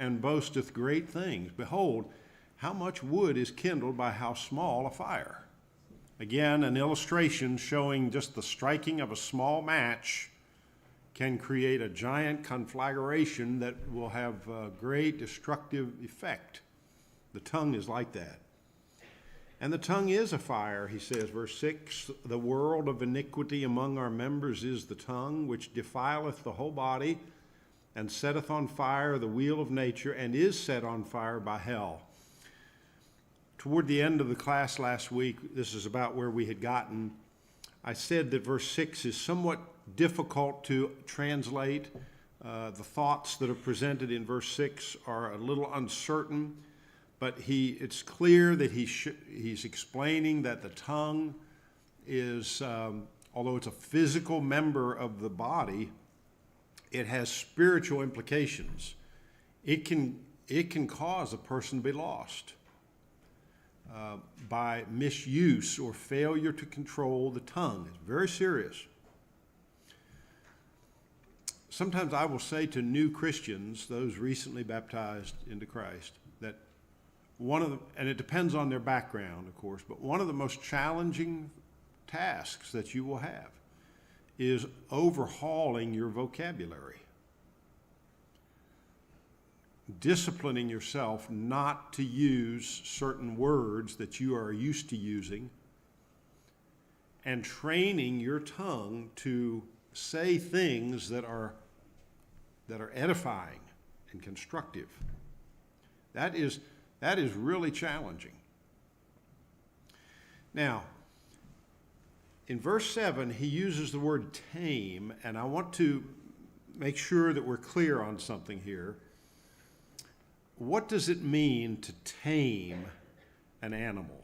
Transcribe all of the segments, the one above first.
and boasteth great things. Behold, how much wood is kindled by how small a fire. Again, an illustration showing just the striking of a small match can create a giant conflagration that will have a great destructive effect. The tongue is like that. And the tongue is a fire, he says, verse 6, the world of iniquity among our members is the tongue, which defileth the whole body, and setteth on fire the wheel of nature, and is set on fire by hell. Toward the end of the class last week, this is about where we had gotten, I said that verse 6 is somewhat difficult to translate. The thoughts that are presented in verse 6 are a little uncertain, but it's clear that he's explaining that the tongue is, although it's a physical member of the body, it has spiritual implications. It can cause a person to be lost by misuse or failure to control the tongue. It's very serious. Sometimes I will say to new Christians, those recently baptized into Christ, that and it depends on their background, of course, but one of the most challenging tasks that you will have is overhauling your vocabulary. Disciplining yourself not to use certain words that you are used to using, and training your tongue to say things that are edifying and constructive. That is really challenging. Now, in verse 7, he uses the word tame, and I want to make sure that we're clear on something here. What does it mean to tame an animal?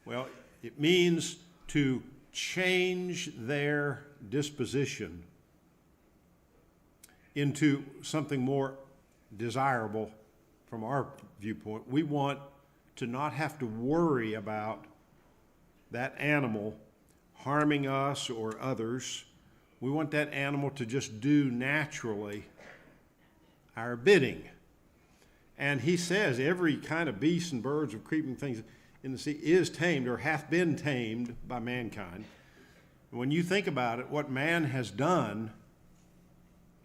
Well, it means to change their disposition into something more desirable from our viewpoint. We want to not have to worry about that animal harming us or others. We want that animal to just do naturally our bidding. And he says every kind of beast and birds and creeping things in the sea is tamed or hath been tamed by mankind. When you think about it, what man has done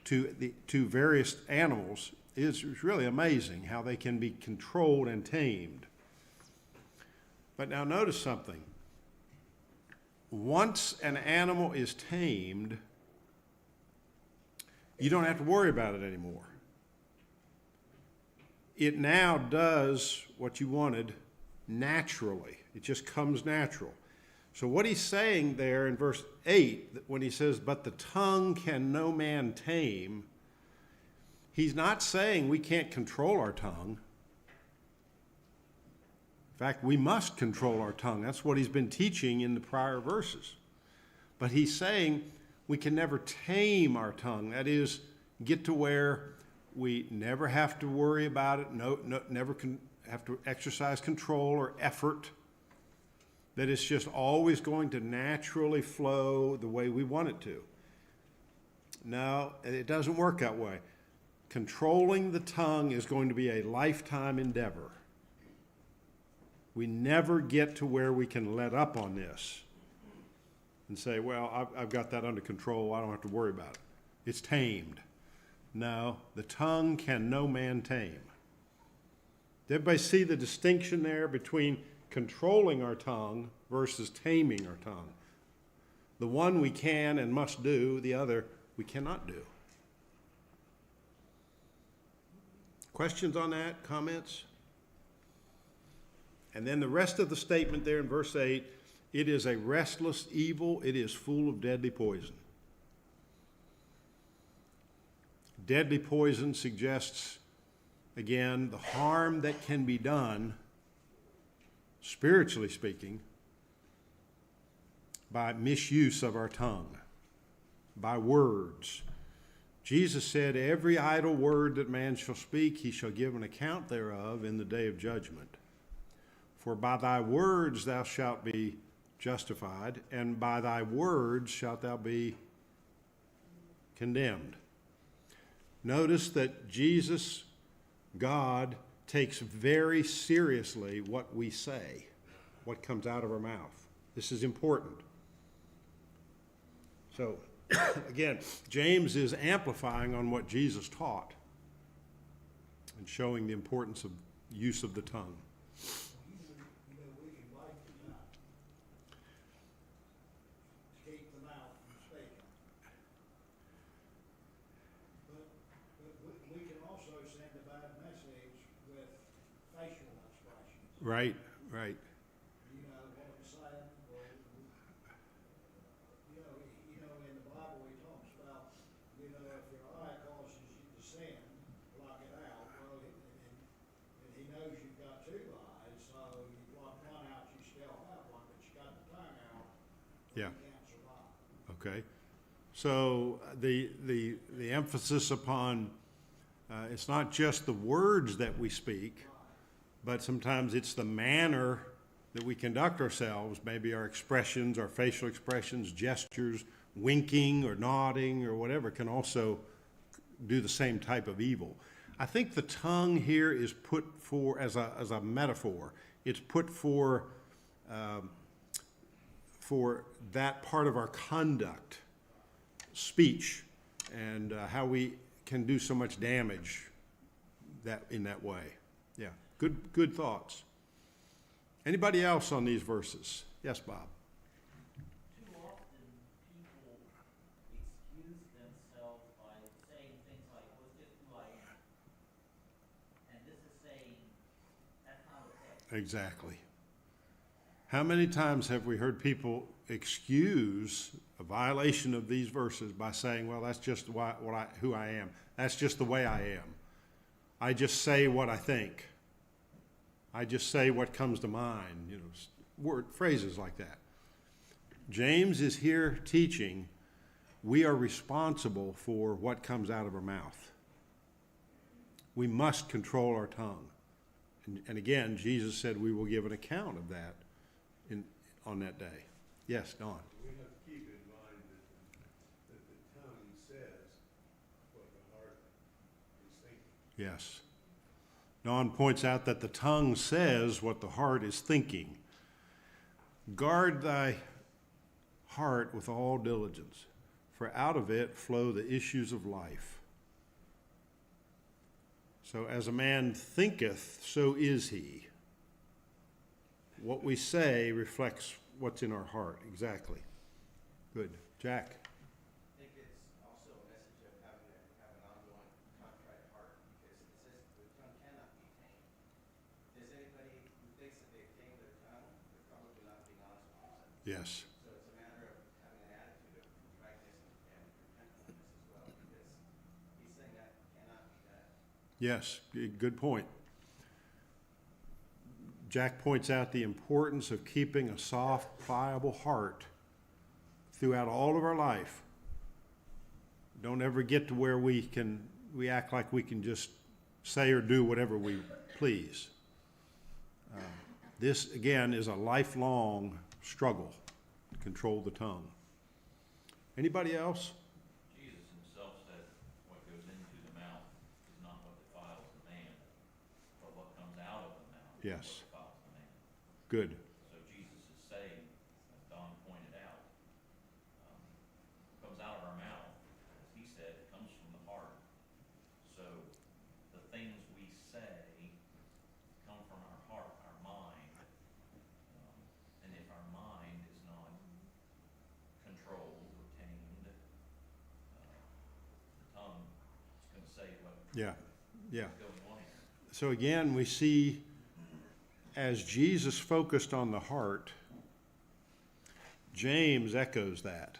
to various animals is really amazing, how they can be controlled and tamed. But now notice something. Once an animal is tamed, you don't have to worry about it anymore. It now does what you wanted naturally. It just comes natural. So what he's saying there in verse 8, when he says, but the tongue can no man tame, he's not saying we can't control our tongue. In fact, we must control our tongue. That's what he's been teaching in the prior verses. But he's saying we can never tame our tongue. That is, get to where we never have to worry about it, never have to exercise control or effort, that it's just always going to naturally flow the way we want it to. No, it doesn't work that way. Controlling the tongue is going to be a lifetime endeavor. We never get to where we can let up on this and say, well, I've got that under control. I don't have to worry about it. It's tamed. No, the tongue can no man tame. Did everybody see the distinction there between controlling our tongue versus taming our tongue? The one we can and must do, the other we cannot do. Questions on that? Comments? And then the rest of the statement there in verse 8, it is a restless evil, it is full of deadly poison. Deadly poison suggests, again, the harm that can be done, spiritually speaking, by misuse of our tongue, by words. Jesus said, every idle word that man shall speak, he shall give an account thereof in the day of judgment. For by thy words thou shalt be justified, and by thy words shalt thou be condemned. Notice that Jesus God takes very seriously what we say, what comes out of our mouth. This is important. So, again, James is amplifying on what Jesus taught and showing the importance of use of the tongue. Keep the mouth from speaking. But we can also send a bad message with facial expressions. Right, right. You know what I'm saying? Well, in the Bible he talks about, if your eye causes you to sin, block it out. Well, and he knows you've got two eyes, so you block one out, you still have one, but you got the tongue out, Yeah. you can't survive. Okay. So the emphasis upon it's not just the words that we speak, but sometimes it's the manner that we conduct ourselves, maybe our expressions, our facial expressions, gestures, winking or nodding or whatever can also do the same type of evil. I think the tongue here is put for as a metaphor. It's put for that part of our conduct, speech, and how we can do so much damage in that way. Yeah, good thoughts. Anybody else on these verses? Yes, Bob. Too often people excuse themselves by saying things like, well, it's just who I am. And this is saying, that's not okay. Exactly. How many times have we heard people excuse a violation of these verses by saying, well, that's just who I am. That's just the way I am. I just say what I think. I just say what comes to mind, phrases like that. James is here teaching we are responsible for what comes out of our mouth. We must control our tongue. And again, Jesus said we will give an account of that on that day. Yes, Don. We have to keep in mind that the tongue says what the heart is thinking. Yes. Don points out that the tongue says what the heart is thinking. Guard thy heart with all diligence, for out of it flow the issues of life. So as a man thinketh, so is he. What we say reflects what's in our heart. Exactly. Good. Jack. I think it's also a message of having to have an ongoing contrite heart, because it says the tongue cannot be tamed. If there's anybody who thinks that they've tamed their tongue, they're probably not being honest with themselves. Yes. So it's a matter of having an attitude of contriteness and repentfulness as well, because he's saying that cannot be done. Yes. Good point. Jack points out the importance of keeping a soft, pliable heart throughout all of our life. Don't ever get to where we act like we can just say or do whatever we please. This, again, is a lifelong struggle to control the tongue. Anybody else? Jesus himself said, what goes into the mouth is not what defiles the man, but what comes out of the mouth Yes. is what defiles the man. Good. So Jesus is saying, as Don pointed out, what comes out of our mouth, as he said, it comes from the heart. So the things we say come from our heart, our mind. And if our mind is not controlled or tamed, the tongue is going to say what Yeah. Yeah. is going on here. So again, we see as Jesus focused on the heart, James echoes that.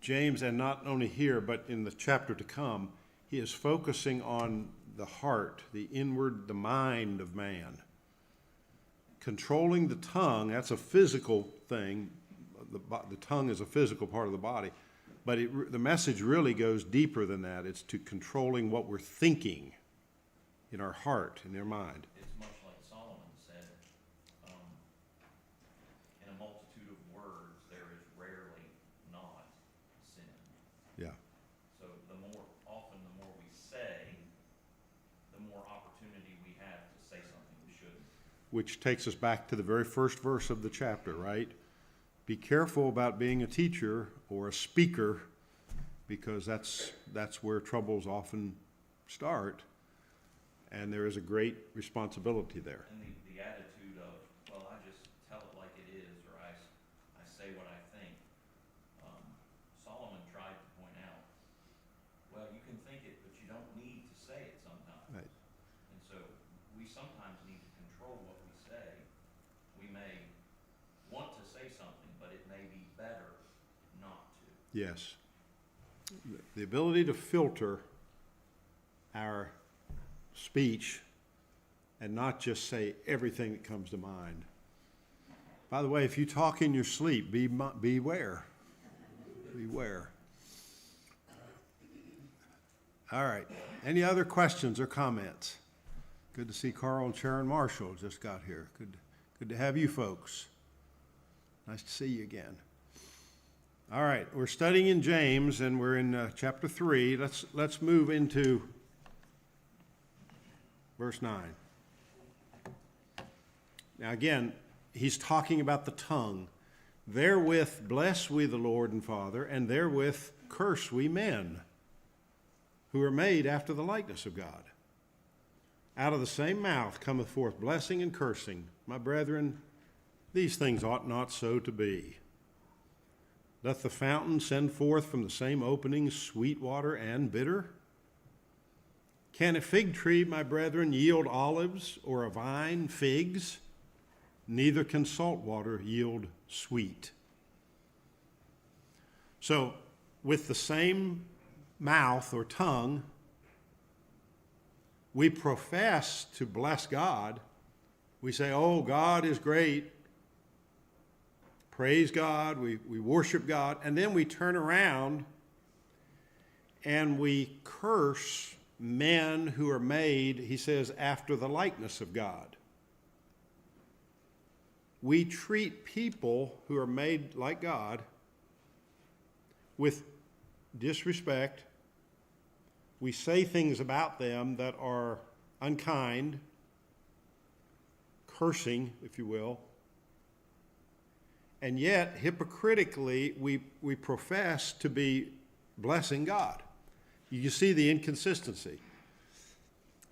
James, and not only here, but in the chapter to come, he is focusing on the heart, the inward, the mind of man. Controlling the tongue, that's a physical thing. The tongue is a physical part of the body. But the message really goes deeper than that. It's to controlling what we're thinking in our heart, in our mind. It's much like Solomon said, in a multitude of words, there is rarely not sin. Yeah. So the more often, the more we say, the more opportunity which takes us back to the very first verse of the chapter, right? Be careful about being a teacher or a speaker, because that's where troubles often start, and there is a great responsibility there. And the attitude of, well, I just tell it like it is, or I say what I think. Solomon tried to point out, well, you can think it, but you don't need to say it sometimes. Right. And so we sometimes need to control what we say. We may want to say something, but it may be better not to. Yes. The ability to filter our speech and not just say everything that comes to mind. By the way, if you talk in your sleep, beware. Beware. All right. Any other questions or comments? Good to see Carl and Sharon Marshall just got here. Good to have you folks. Nice to see you again. All right, we're studying in James, and we're in chapter 3. Let's move into verse 9. Now again, he's talking about the tongue. Therewith bless we the Lord and Father, and therewith curse we men, who are made after the likeness of God. Out of the same mouth cometh forth blessing and cursing. My brethren, these things ought not so to be. Doth the fountain send forth from the same opening sweet water and bitter? Can a fig tree, my brethren, yield olives, or a vine figs? Neither can salt water yield sweet. So, with the same mouth or tongue, we profess to bless God. We say, oh, God is great. Praise God, we worship God, and then we turn around and we curse men who are made, he says, after the likeness of God. We treat people who are made like God with disrespect. We say things about them that are unkind, cursing, if you will. And yet, hypocritically, we profess to be blessing God. You see the inconsistency.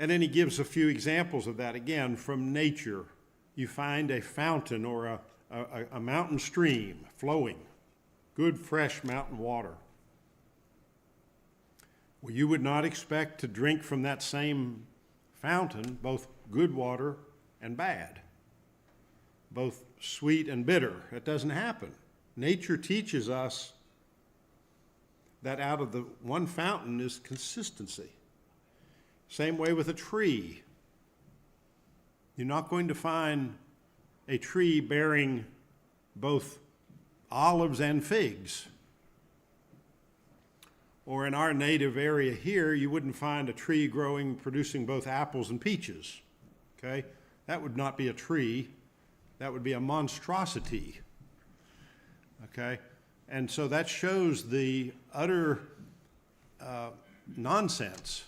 And then he gives a few examples of that again from nature. You find a fountain or a mountain stream flowing, good fresh mountain water. Well, you would not expect to drink from that same fountain both good water and bad, both sweet and bitter. It doesn't happen. Nature teaches us that out of the one fountain is consistency. Same way with a tree. You're not going to find a tree bearing both olives and figs. Or in our native area here, you wouldn't find a tree producing both apples and peaches. Okay? That would not be a tree. That would be a monstrosity. Okay? And so that shows the utter nonsense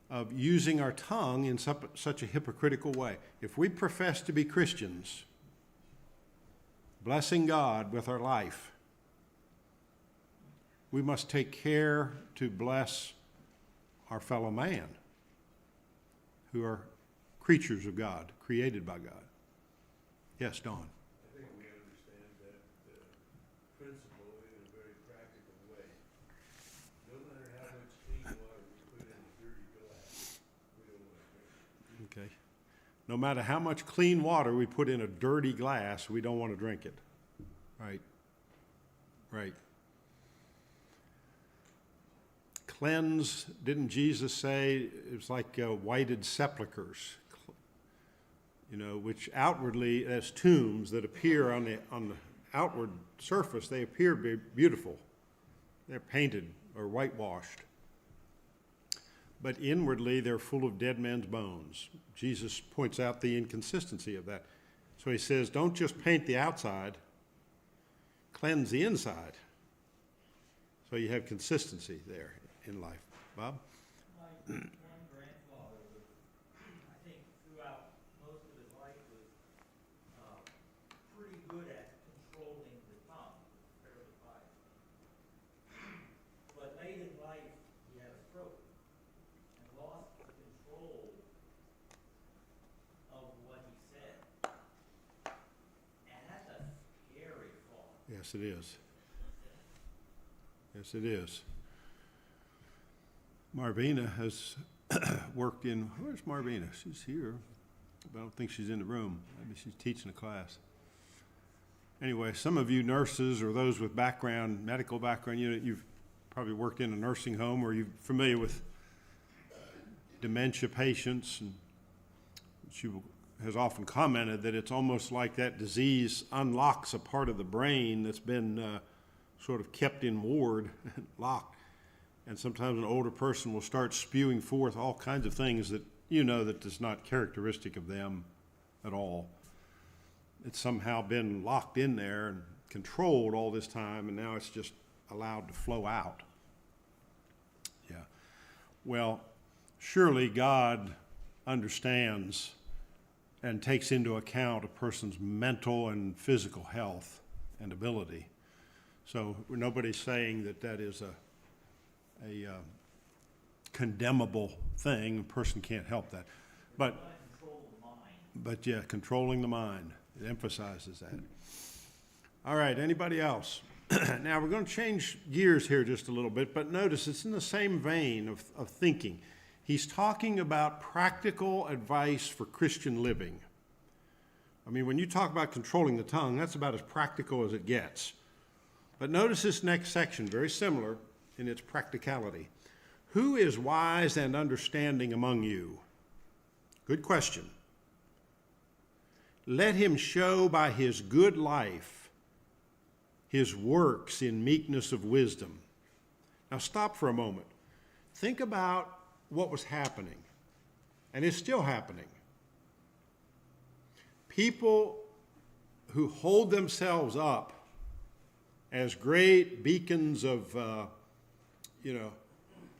of using our tongue in such a hypocritical way. If we profess to be Christians, blessing God with our life, we must take care to bless our fellow man, who are creatures of God, created by God. Yes, Don. I think we understand that principle in a very practical way. No matter how much clean water we put in a dirty glass, we don't want to drink it. Okay. No matter how much clean water we put in a dirty glass, we don't want to drink it. Right. Right. Cleanse, didn't Jesus say it was like whited sepulchres, which outwardly, as tombs that appear on the outward surface, they appear to be beautiful. They're painted or whitewashed. But inwardly, they're full of dead men's bones. Jesus points out the inconsistency of that. So he says, don't just paint the outside, cleanse the inside. So you have consistency there in life. Bob? My one grandfather, I think throughout Yes, it is. Yes, it is. Marvina has worked in, where's Marvina? She's here, but I don't think she's in the room. Maybe she's teaching a class. Anyway, some of you nurses or those with background, medical background, you've probably worked in a nursing home or you're familiar with dementia patients. And she has often commented that it's almost like that disease unlocks a part of the brain that's been sort of kept in ward, locked. And sometimes an older person will start spewing forth all kinds of things that that is not characteristic of them at all. It's somehow been locked in there and controlled all this time, and now it's just allowed to flow out. Yeah. Well, surely God understands and takes into account a person's mental and physical health and ability. So nobody's saying that that is a condemnable thing. A person can't help that. But Control the mind. But yeah, controlling the mind. It emphasizes that. All right, anybody else? Now we're going to change gears here just a little bit, but notice it's in the same vein of thinking. He's talking about practical advice for Christian living. I mean, when you talk about controlling the tongue, that's about as practical as it gets. But notice this next section, very similar in its practicality. Who is wise and understanding among you? Good question. Let him show by his good life his works in meekness of wisdom. Now stop for a moment. Think about what was happening, and it's still happening. People who hold themselves up as great beacons of,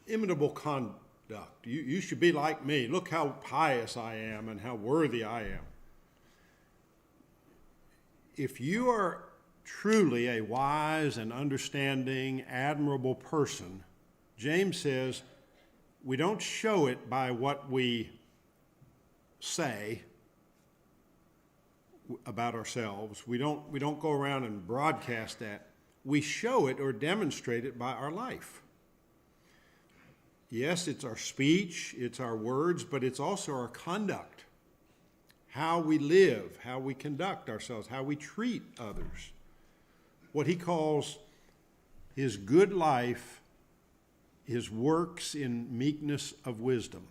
imitable conduct. You should be like me. Look how pious I am and how worthy I am. If you are truly a wise and understanding, admirable person, James says, we don't show it by what we say about ourselves. We don't go around and broadcast that. We show it or demonstrate it by our life. Yes, it's our speech, it's our words, but it's also our conduct. How we live, how we conduct ourselves, how we treat others. What he calls his good life, his works in meekness of wisdom.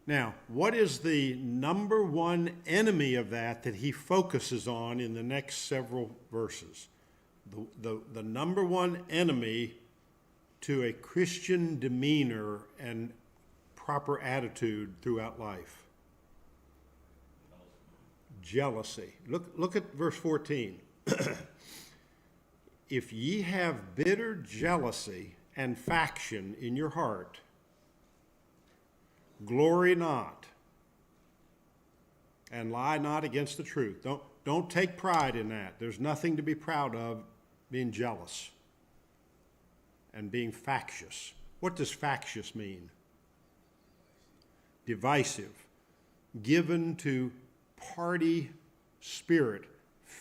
Now, what is the number one enemy of that he focuses on in the next several verses? The number one enemy to a Christian demeanor and proper attitude throughout life. Jealousy. Look at verse 14. If ye have bitter jealousy and faction in your heart, glory not, and lie not against the truth. Don't take pride in that. There's nothing to be proud of being jealous and being factious. What does factious mean? Divisive, given to party spirit,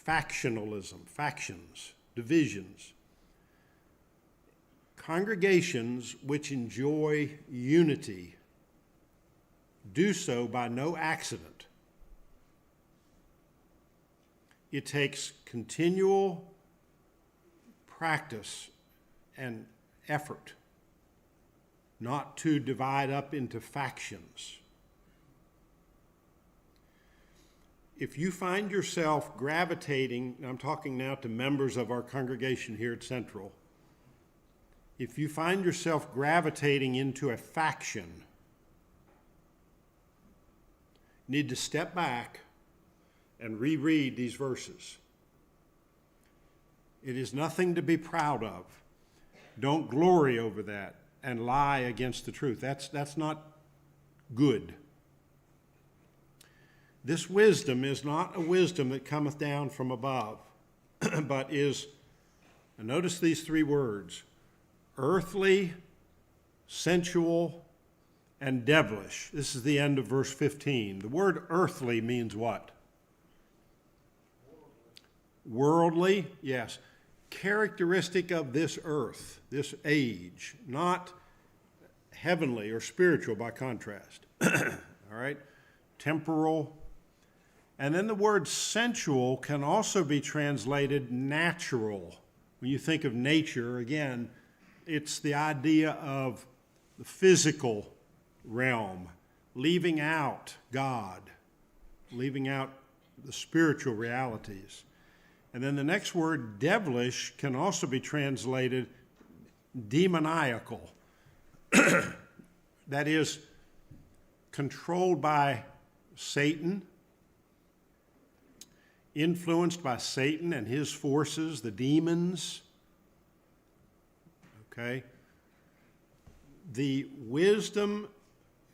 factionalism, factions, divisions. Congregations which enjoy unity do so by no accident. It takes continual practice and effort not to divide up into factions. If you find yourself gravitating, and I'm talking now to members of our congregation here at Central, if you find yourself gravitating into a faction, you need to step back and reread these verses. It is nothing to be proud of. Don't glory over that and lie against the truth. That's not good. This wisdom is not a wisdom that cometh down from above, but is, and notice these three words, earthly, sensual, and devilish. This is the end of verse 15. The word earthly means what? Worldly, yes. Characteristic of this earth, this age, not heavenly or spiritual by contrast. All right? Temporal. And then the word sensual can also be translated natural. When you think of nature, again, it's the idea of the physical realm, leaving out God, leaving out the spiritual realities. And then the next word, devilish, can also be translated demoniacal. That is, controlled by Satan, influenced by Satan and his forces, the demons. Okay? The wisdom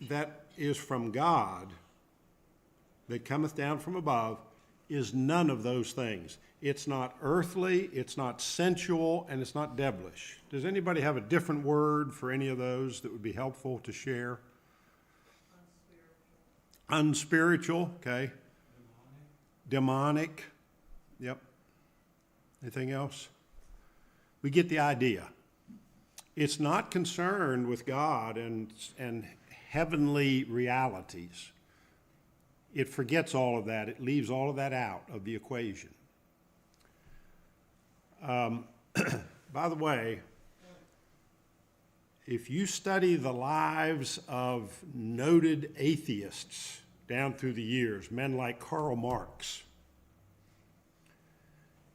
that is from God, that cometh down from above, is none of those things. It's not earthly, it's not sensual, and it's not devilish. Does anybody have a different word for any of those that would be helpful to share? Unspiritual, okay. Demonic. Yep. Anything else? We get the idea. It's not concerned with God and heavenly realities. It forgets all of that. It leaves all of that out of the equation. By the way, if you study the lives of noted atheists down through the years, men like Karl Marx,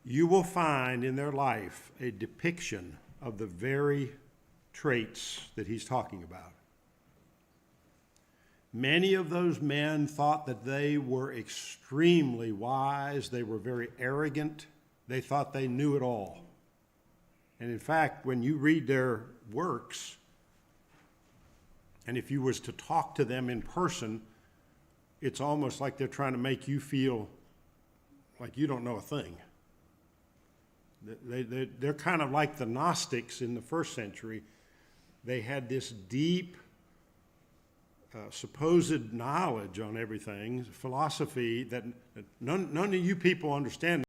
you will find in their life a depiction of the very traits that he's talking about. Many of those men thought that they were extremely wise. They were very arrogant. They thought they knew it all. And in fact, when you read their works, and if you was to talk to them in person, it's almost like they're trying to make you feel like you don't know a thing. They're kind of like the Gnostics in the first century. They had this deep supposed knowledge on everything, philosophy that none of you people understand.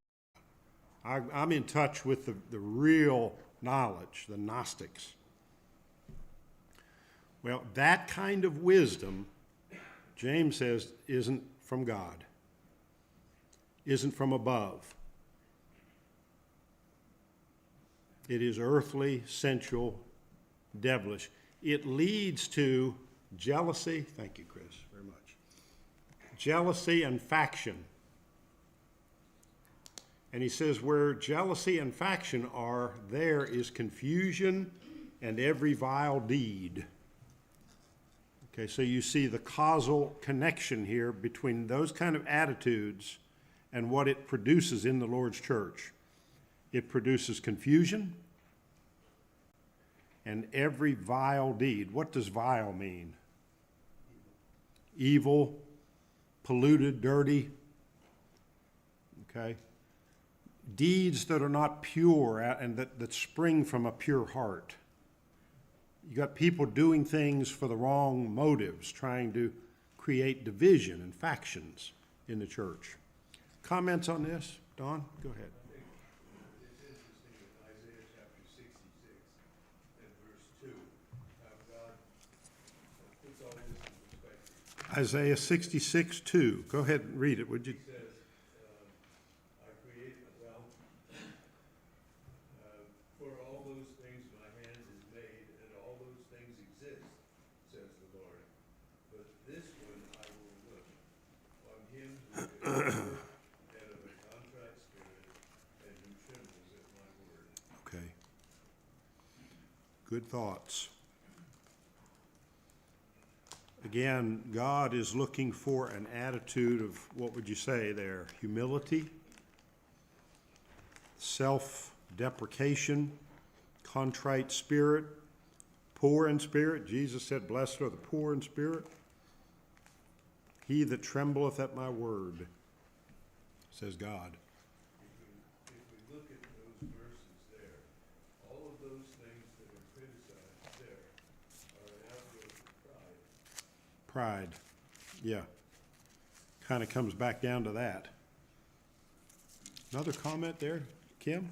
I'm in touch with the real knowledge, the Gnostics. Well, that kind of wisdom, James says, isn't from God, isn't from above. It is earthly, sensual, devilish. It leads to jealousy. Thank you, Chris, very much. Jealousy and faction. And he says, where jealousy and faction are, there is confusion and every vile deed. Okay, so you see the causal connection here between those kind of attitudes and what it produces in the Lord's church. It produces confusion and every vile deed. What does vile mean? Evil, polluted, dirty. Okay? Deeds that are not pure and that spring from a pure heart. You got people doing things for the wrong motives, trying to create division and factions in the church. Comments on this? Don, go ahead. It's interesting in Isaiah chapter 66 and verse 2, how God puts all this in perspective. Isaiah 66:2. Go ahead and read it, would you? He says, I create, for all those things my hand has made, and all those things exist, says the Lord. But this one I will look on him who is pure and of a contrite spirit, and who trembles at my word. Okay. Good thoughts. Again, God is looking for an attitude of, what would you say there? Humility, self-deprecation, contrite spirit, poor in spirit. Jesus said, blessed are the poor in spirit. He that trembleth at my word, says God. If we look at those verses there, all of those things that are criticized there are an outgrowth of pride. Pride, yeah. Kind of comes back down to that. Another comment there, Kim?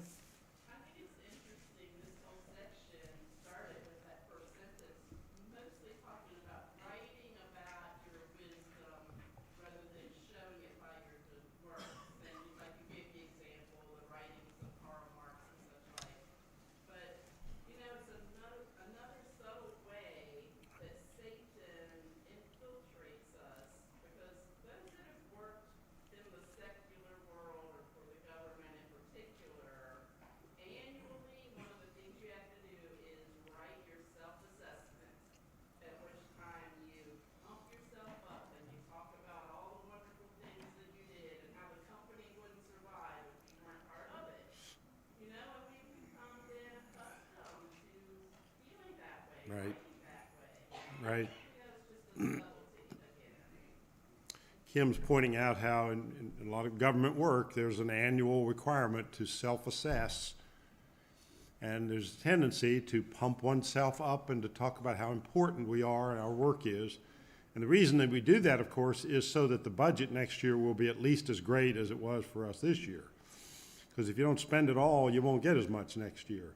I think it's interesting, this whole section started with that first sentence, mostly talking about writing about your wisdom rather than showing it by your good works. And like you gave the example, the writings of Karl Marx and such like. But, it's another subtle way that Satan infiltrates us, because those that have worked in the secular world or for the government in particular, annually, one of the things you have to do is write your self-assessment, at which time you pump yourself up and you talk about all the wonderful things that you did and how the company wouldn't survive if you weren't part of it. And we've become then accustomed to feeling that way, Right. writing that way. Right. It's just a subtlety again. Kim's pointing out how in a lot of government work, there's an annual requirement to self-assess. And there's a tendency to pump oneself up and to talk about how important we are and our work is. And the reason that we do that, of course, is so that the budget next year will be at least as great as it was for us this year. Because if you don't spend it all, you won't get as much next year.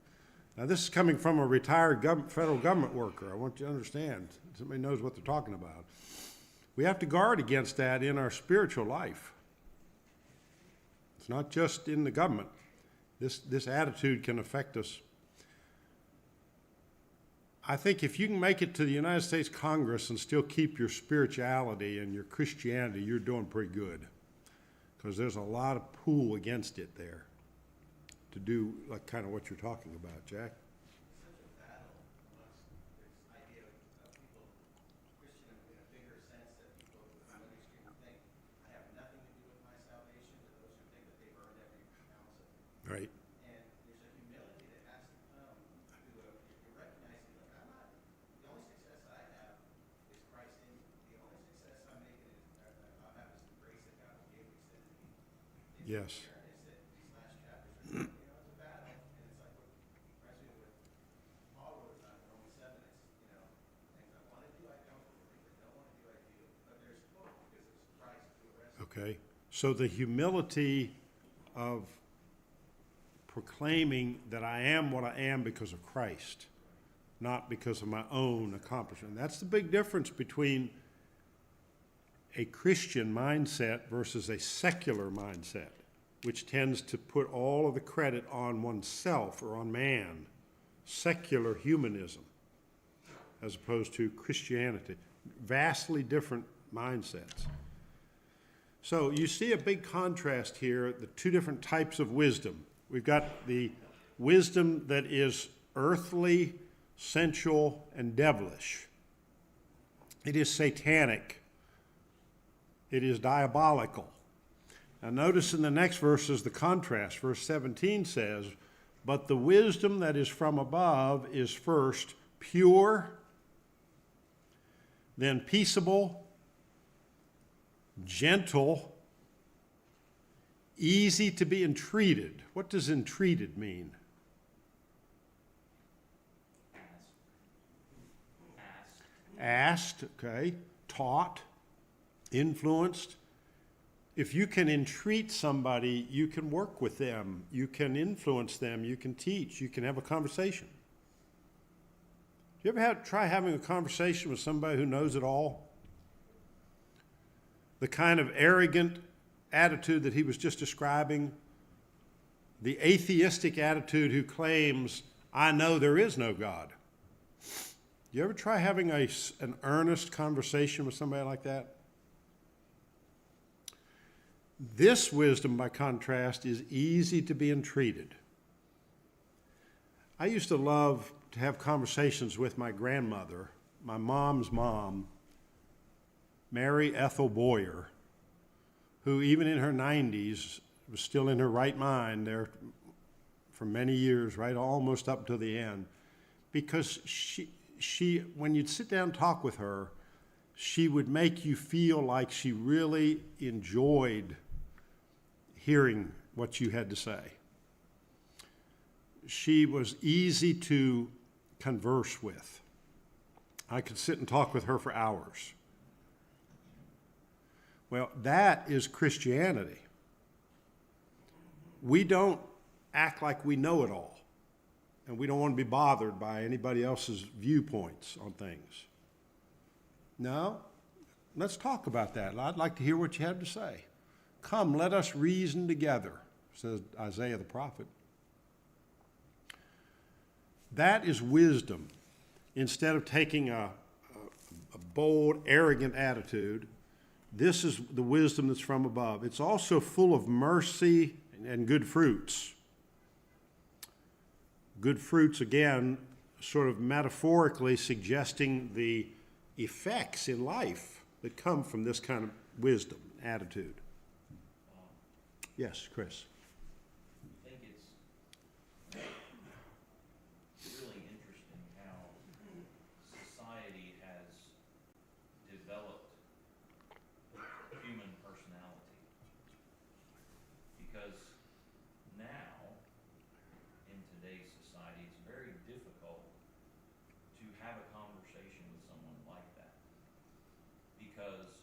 Now, this is coming from a retired federal government worker. I want you to understand. Somebody knows what they're talking about. We have to guard against that in our spiritual life. It's not just in the government. This attitude can affect us. I think if you can make it to the United States Congress and still keep your spirituality and your Christianity, you're doing pretty good. Because there's a lot of pull against it there to do like kind of what you're talking about, Jack. It's such a battle amongst this idea of people, Christian in a bigger sense, that people in one extreme think, I have nothing to do with my salvation, to those who think that they've earned every ounce of it. Right. And there's a humility that has to come to you're recognizing, look, I'm not, the only success I have is Christ in me. The only success I'm making is, I'll have is the grace that God gave me, said to me. Yes. Awareness that these last chapters are, it's a battle, and it's like what reminds me of what Paul wrote on in Romans 7. It's, things I want to do, I don't, the things I don't want to do, I do. But there's hope because it's Christ who arrests me. Okay. So the humility of proclaiming that I am what I am because of Christ, not because of my own accomplishment. That's the big difference between a Christian mindset versus a secular mindset, which tends to put all of the credit on oneself or on man. Secular humanism, as opposed to Christianity. Vastly different mindsets. So you see a big contrast here, the two different types of wisdom. We've got the wisdom that is earthly, sensual, and devilish. It is satanic. It is diabolical. Now notice in the next verses the contrast. Verse 17 says, but the wisdom that is from above is first pure, then peaceable, gentle, easy to be entreated. What does entreated mean? Asked, okay, taught, influenced. If you can entreat somebody, you can work with them, you can influence them, you can teach, you can have a conversation. You ever try having a conversation with somebody who knows it all? The kind of arrogant attitude that he was just describing, the atheistic attitude who claims, I know there is no God. You ever try having an earnest conversation with somebody like that? This wisdom, by contrast, is easy to be entreated. I used to love to have conversations with my grandmother, my mom's mom, Mary Ethel Boyer, who even in her 90s was still in her right mind there for many years, right almost up to the end, because she when you'd sit down and talk with her, she would make you feel like she really enjoyed hearing what you had to say. She was easy to converse with. I could sit and talk with her for hours. Well, that is Christianity. we don't act like we know it all. And we don't want to be bothered by anybody else's viewpoints on things. No, let's talk about that. I'd like to hear what you have to say. Come, let us reason together, says Isaiah the prophet. That is wisdom. Instead of taking a bold, arrogant attitude, this is the wisdom that's from above. It's also full of mercy and good fruits. Good fruits, again, sort of metaphorically suggesting the effects in life that come from this kind of wisdom, attitude. Yes, Chris. I think it's really interesting how society has developed human personality. Because now, in today's society, it's very difficult to have a conversation with someone like that. Because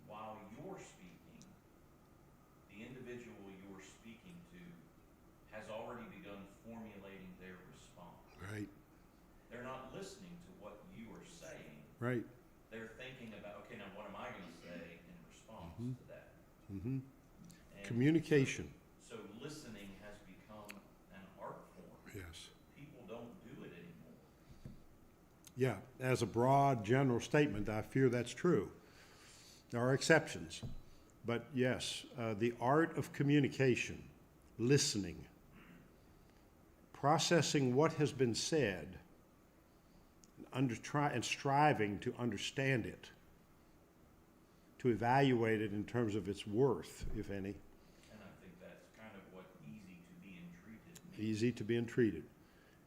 while you're speaking, the individual you're speaking to has already begun formulating their response. Right, They're not listening to what you are saying. right. They're thinking about, okay, now what am I going to say in response to that? Mm-hmm. And Communication. So listening has become an art form. Yes. People don't do it anymore. Yeah, as a broad general statement, I fear that's true. There are exceptions. But yes, the art of communication, listening, processing what has been said, and striving to understand it, to evaluate it in terms of its worth, if any. And I think that's kind of what easy to be entreated means. Easy to be entreated.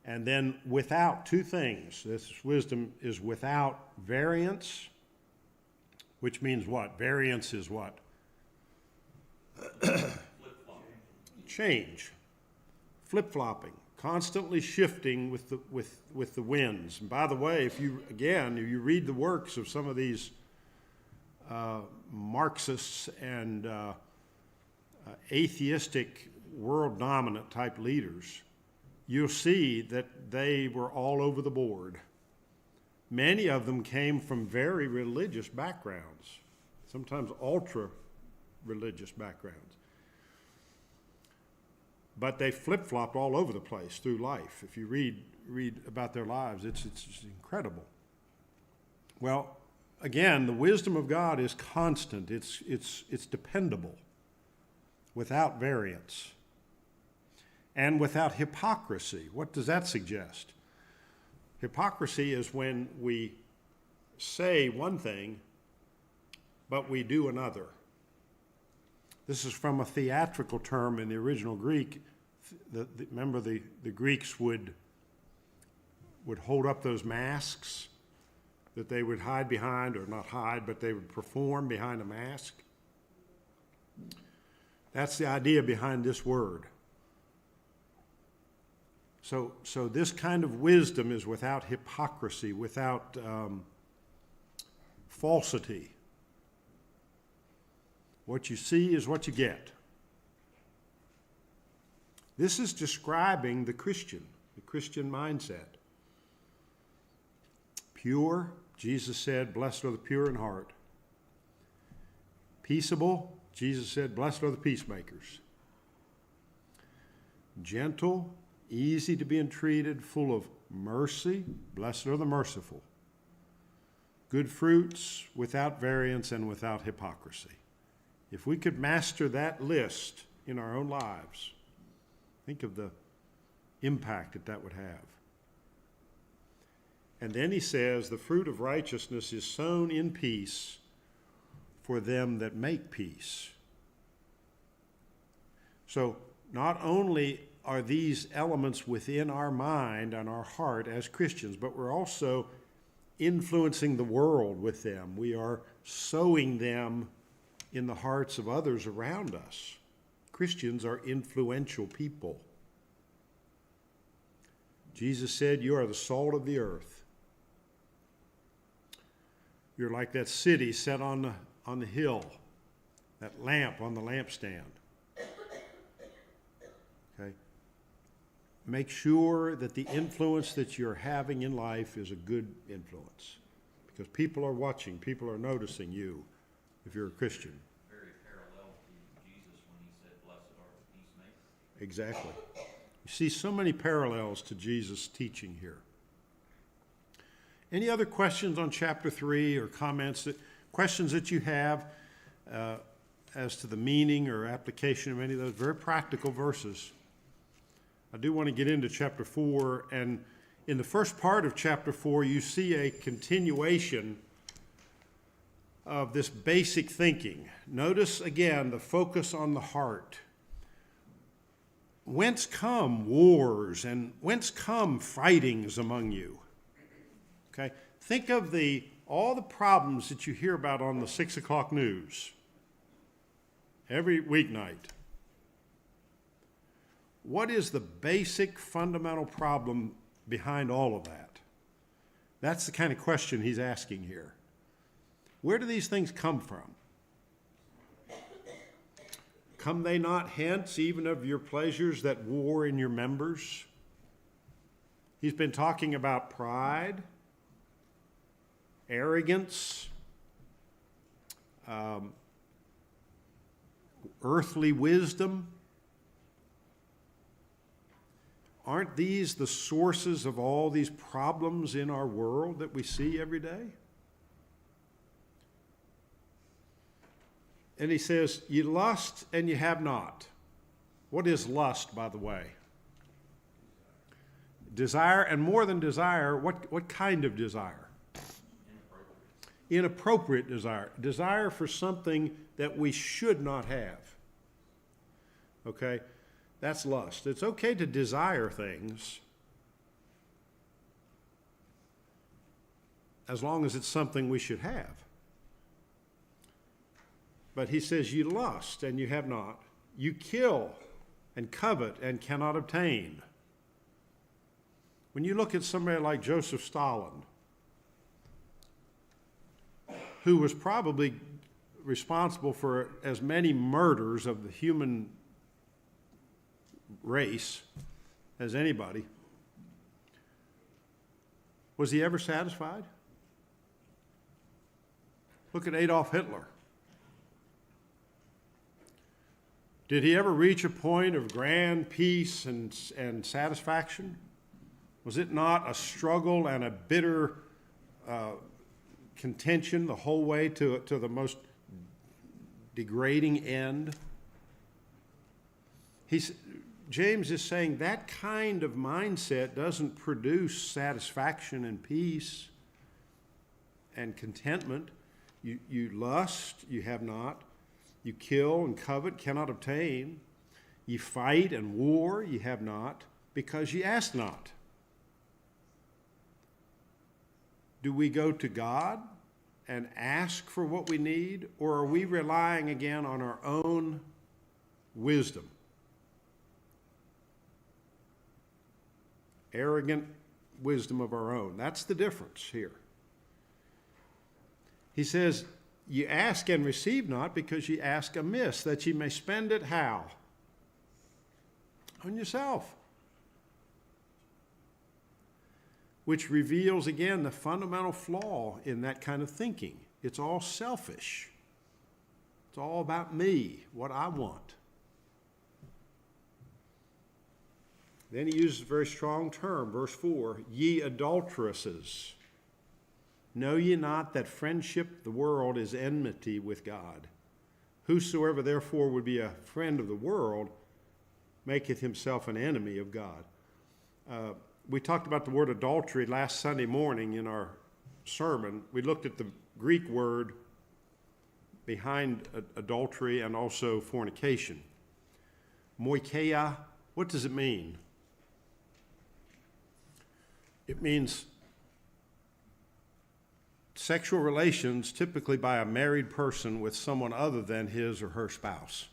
And then without two things. This wisdom is without variance, which means what? Variance is what? Flip-flopping. Change, flip-flopping, constantly shifting with the winds. And by the way, if you read the works of some of these Marxists and atheistic world dominant type leaders, you'll see that they were all over the board. Many of them came from very religious backgrounds, sometimes ultra religious backgrounds. But they flip-flopped all over the place through life. If you read about their lives, it's incredible. Well, again, the wisdom of God is constant. It's dependable, without variance, and without hypocrisy. What does that suggest? Hypocrisy is when we say one thing, but we do another. This is from a theatrical term in the original Greek. Remember, the Greeks would hold up those masks that they would hide behind, or not hide, but they would perform behind a mask. That's the idea behind this word. So this kind of wisdom is without hypocrisy, without falsity. What you see is what you get. This is describing the Christian mindset. Pure, Jesus said, blessed are the pure in heart. Peaceable, Jesus said, blessed are the peacemakers. Gentle, easy to be entreated, full of mercy, blessed are the merciful. Good fruits, without variance and without hypocrisy. If we could master that list in our own lives, think of the impact that would have. And then he says, the fruit of righteousness is sown in peace for them that make peace. So not only are these elements within our mind and our heart as Christians, but we're also influencing the world with them. We are sowing them in the hearts of others around us. Christians are influential people. Jesus said, you are the salt of the earth. You're like that city set on the hill, that lamp on the lampstand. make sure that the influence that you're having in life is a good influence. Because people are watching, people are noticing you if you're a Christian. Very parallel to Jesus when he said, "Blessed are the peacemakers." Exactly. You see so many parallels to Jesus' teaching here. Any other questions on chapter 3 or questions that you have as to the meaning or application of any of those very practical verses? I do want to get into chapter 4, and in the first part of chapter 4, you see a continuation of this basic thinking. Notice again the focus on the heart. Whence come wars and whence come fightings among you? Okay, think of all the problems that you hear about on the 6 o'clock news every weeknight. What is the basic fundamental problem behind all of that? That's the kind of question he's asking here. Where do these things come from? Come they not hence even of your pleasures that war in your members? He's been talking about pride, arrogance, earthly wisdom. Aren't these the sources of all these problems in our world that we see every day? And he says, you lust and you have not. What is lust, by the way? Desire, and more than desire, what kind of desire? Inappropriate desire. Desire for something that we should not have. Okay? That's lust. It's okay to desire things as long as it's something we should have. But he says, you lust and you have not. You kill and covet and cannot obtain. When you look at somebody like Joseph Stalin, who was probably responsible for as many murders of the human race as anybody, was he ever satisfied? Look at Adolf Hitler. Did he ever reach a point of grand peace and satisfaction? Was it not a struggle and a bitter contention the whole way to the most degrading end? James is saying that kind of mindset doesn't produce satisfaction and peace and contentment. You lust, you have not. You kill and covet, cannot obtain. You fight and war, you have not, because you ask not. Do we go to God and ask for what we need, or are we relying again on our own wisdom? Arrogant wisdom of our own. That's the difference here. He says, you ask and receive not because ye ask amiss, that ye may spend it how? On yourself. Which reveals again the fundamental flaw in that kind of thinking. It's all selfish. It's all about me, what I want. Then he uses a very strong term, verse 4, ye adulteresses. Know ye not that friendship, the world, is enmity with God? Whosoever therefore would be a friend of the world maketh himself an enemy of God. We talked about the word adultery last Sunday morning in our sermon. We looked at the Greek word behind adultery and also fornication. Moikeia, what does it mean? It means sexual relations typically by a married person with someone other than his or her spouse.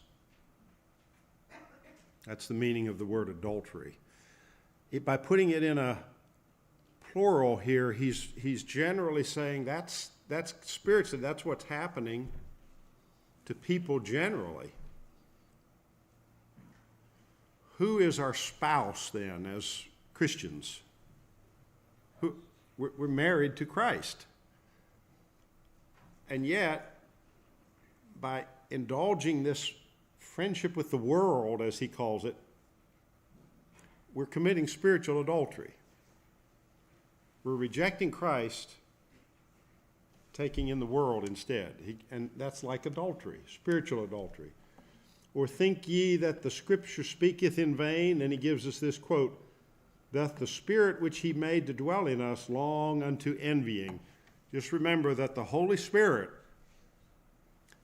That's the meaning of the word adultery. By putting it in a plural here, he's generally saying that's spiritually, that's what's happening to people generally who is our spouse then as Christians? We're married to Christ. And yet, by indulging this friendship with the world, as he calls it, we're committing spiritual adultery. We're rejecting Christ, taking in the world instead. And that's like adultery, spiritual adultery. Or think ye that the Scripture speaketh in vain? And he gives us this quote, doth the Spirit which he made to dwell in us long unto envying? Just remember that the Holy Spirit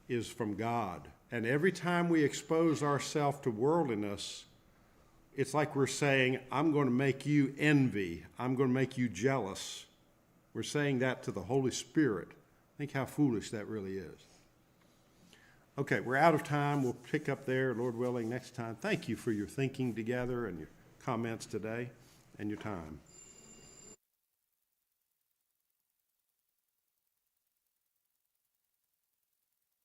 is from God. And every time we expose ourselves to worldliness, it's like we're saying, I'm going to make you envy. I'm going to make you jealous. We're saying that to the Holy Spirit. Think how foolish that really is. Okay, we're out of time. We'll pick up there, Lord willing, next time. Thank you for your thinking together and your comments today and your time.